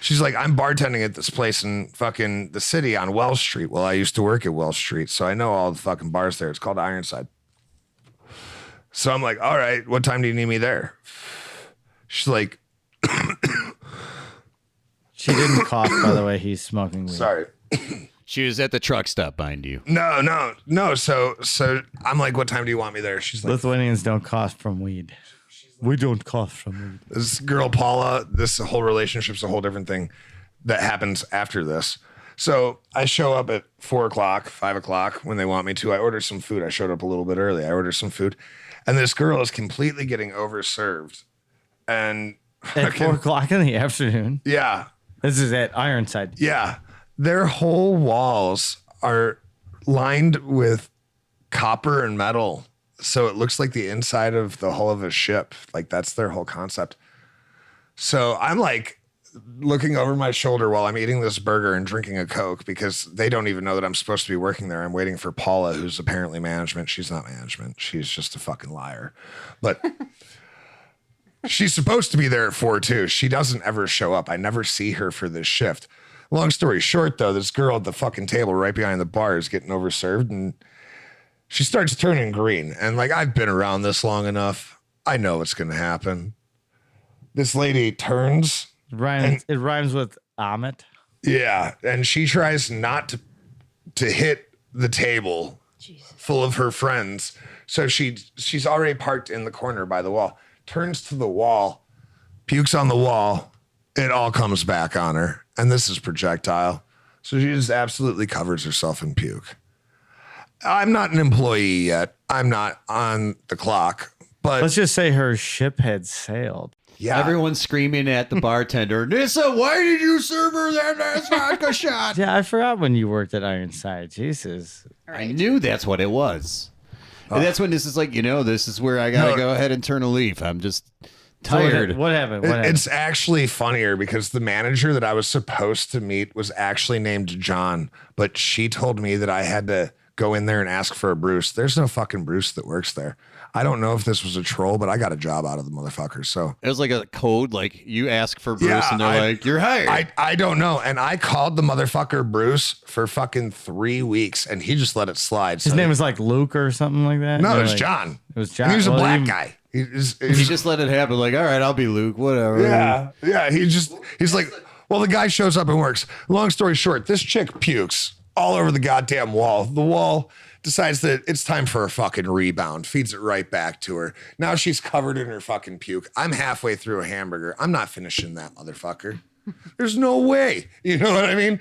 She's like, I'm bartending at this place in fucking the city on Wells Street. Well, I used to work at Wells Street, so I know all the fucking bars there. It's called Ironside. So I'm like, all right, what time do you need me there? She's like, she didn't cough, by the way. He's smoking weed. Sorry. She was at the truck stop behind you. No. So I'm like, what time do you want me there? She's like, Lithuanians don't cough from weed. We don't cough from weed. This girl, Paula, this whole relationship's a whole different thing that happens after this. So I show up at 4 o'clock, 5 o'clock when they want me to. I order some food. I showed up a little bit early. I ordered some food. And this girl is completely getting overserved. And at 4 o'clock in the afternoon. Yeah. This is at Ironside. Yeah. Their whole walls are lined with copper and metal. So it looks like the inside of the hull of a ship. Like that's their whole concept. So I'm like looking over my shoulder while I'm eating this burger and drinking a Coke because they don't even know that I'm supposed to be working there. I'm waiting for Paula, who's apparently management. She's not management. She's just a fucking liar. But She's supposed to be there at 4 too. She doesn't ever show up. I never see her for this shift. Long story short, though, this girl at the fucking table right behind the bar is getting overserved, and she starts turning green. And like, I've been around this long enough. I know what's going to happen. This lady turns. It rhymes with Amit. Yeah. And she tries not to hit the table full of her friends. So she's already parked in the corner by the wall, turns to the wall, pukes on the wall. It all comes back on her. And this is projectile. So she just absolutely covers herself in puke. I'm not an employee yet. I'm not on the clock, but Let's just say her ship had sailed. yeah. Everyone's screaming at the bartender, Nissa, why did you serve her that last vodka shot? Yeah, I forgot when you worked at Ironside. Jesus. I knew that's what it was. And that's when this is like, this is where I got to go ahead and turn a leaf. I'm just tired. What happened? It's actually funnier because the manager that I was supposed to meet was actually named John, but she told me that I had to go in there and ask for a Bruce. There's no fucking Bruce that works there. I don't know if this was a troll, but I got a job out of the motherfucker. So It was like a code, like you ask for Bruce and they're like, you're hired. I don't know. And I called the motherfucker Bruce for fucking 3 weeks and he just let it slide. His name was like Luke or something like that? No, You're it was like- John. It was John. He was a Well, black you- guy. He just let it happen. Like, all right, I'll be Luke, whatever. Yeah. He's like, well, the guy shows up and works. Long story short, this chick pukes all over the goddamn wall. The wall decides that it's time for a fucking rebound, feeds it right back to her. Now she's covered in her fucking puke. I'm halfway through a hamburger. I'm not finishing that motherfucker. There's no way. You know what I mean?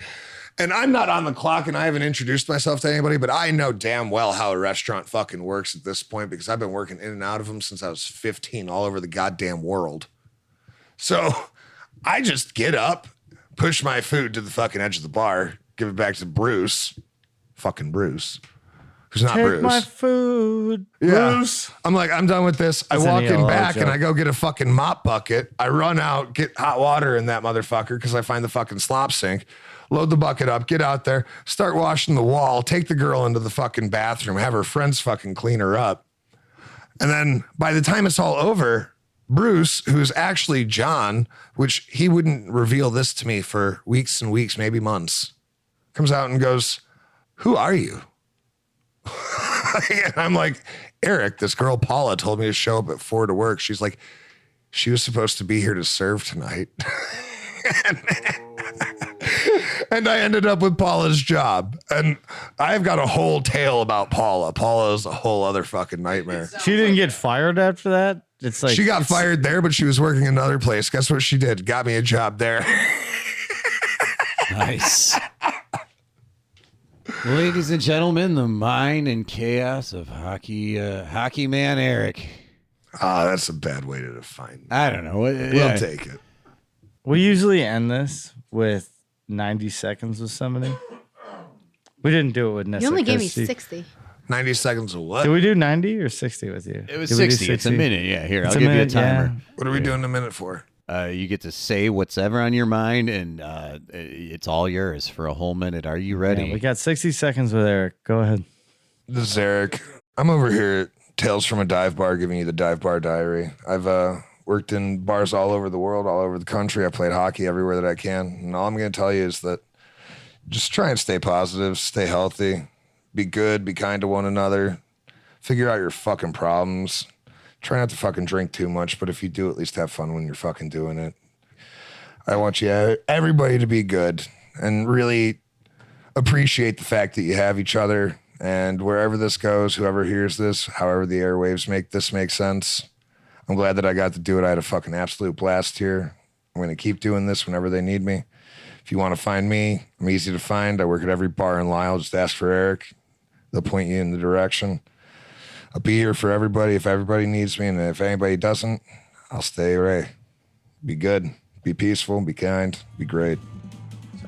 And I'm not on the clock and I haven't introduced myself to anybody, but I know damn well how a restaurant fucking works at this point because I've been working in and out of them since I was 15 all over the goddamn world. So I just get up, push my food to the fucking edge of the bar, give it back to Bruce, fucking Bruce, who's not Take Bruce. my food, Yeah. Bruce. I'm like, I'm done with this. I That's an walk in ELO back and joke. I go get a fucking mop bucket. I run out, get hot water in that motherfucker because I find the fucking slop sink. Load the bucket up, get out there, start washing the wall, take the girl into the fucking bathroom, have her friends fucking clean her up. And then by the time it's all over, Bruce, who's actually John, which he wouldn't reveal this to me for weeks and weeks, maybe months, comes out and goes, "Who are you?" And I'm like, "Eric, this girl Paula told me to show up at 4 to work." She's like, "She was supposed to be here to serve tonight." And I ended up with Paula's job. And I've got a whole tale about Paula. Paula is a whole other fucking nightmare. She didn't get fired after that? It's like She got fired there, but she was working another place. Guess what she did? Got me a job there. Nice. Ladies and gentlemen, the mind and chaos of hockey man Eric. Ah, that's a bad way to define. I don't know. We'll take it. We usually end this with 90 seconds with somebody. We didn't do it with Nessa. You only gave me 'cause 60. 90 seconds of what? Did we do 90 or 60 with you? It was Did we do 60. It's a minute. Yeah, here, It's I'll a give minute, you a timer. What are we doing a minute for? You get to say whatever on your mind, and it's all yours for a whole minute. Are you ready? Yeah, we got 60 seconds with Eric. Go ahead. This is Eric. I'm over here at Tales from a Dive Bar giving you the Dive Bar Diary. I've worked in bars all over the world, all over the country. I played hockey everywhere that I can. And all I'm going to tell you is that just try and stay positive, stay healthy, be good, be kind to one another, figure out your fucking problems. Try not to fucking drink too much, but if you do, at least have fun when you're fucking doing it. I want everybody to be good and really appreciate the fact that you have each other. And wherever this goes, whoever hears this, however the airwaves make this make sense, I'm glad that I got to do it. I had a fucking absolute blast here. I'm going to keep doing this whenever they need me. If you want to find me, I'm easy to find. I work at every bar in Lisle. Just ask for Eric. They'll point you in the direction. I'll be here for everybody if everybody needs me. And if anybody doesn't, I'll stay away. Be good. Be peaceful. Be kind. Be great.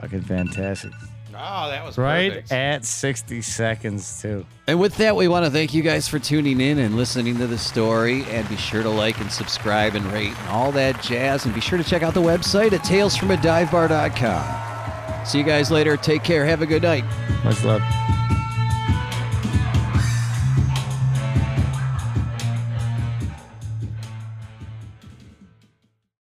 Fucking fantastic. Oh, that was Right perfect. at 60 seconds, too. And with that, we want to thank you guys for tuning in and listening to the story. And be sure to like and subscribe and rate and all that jazz. And be sure to check out the website at talesfromadivebar.com. See you guys later. Take care. Have a good night. Much love.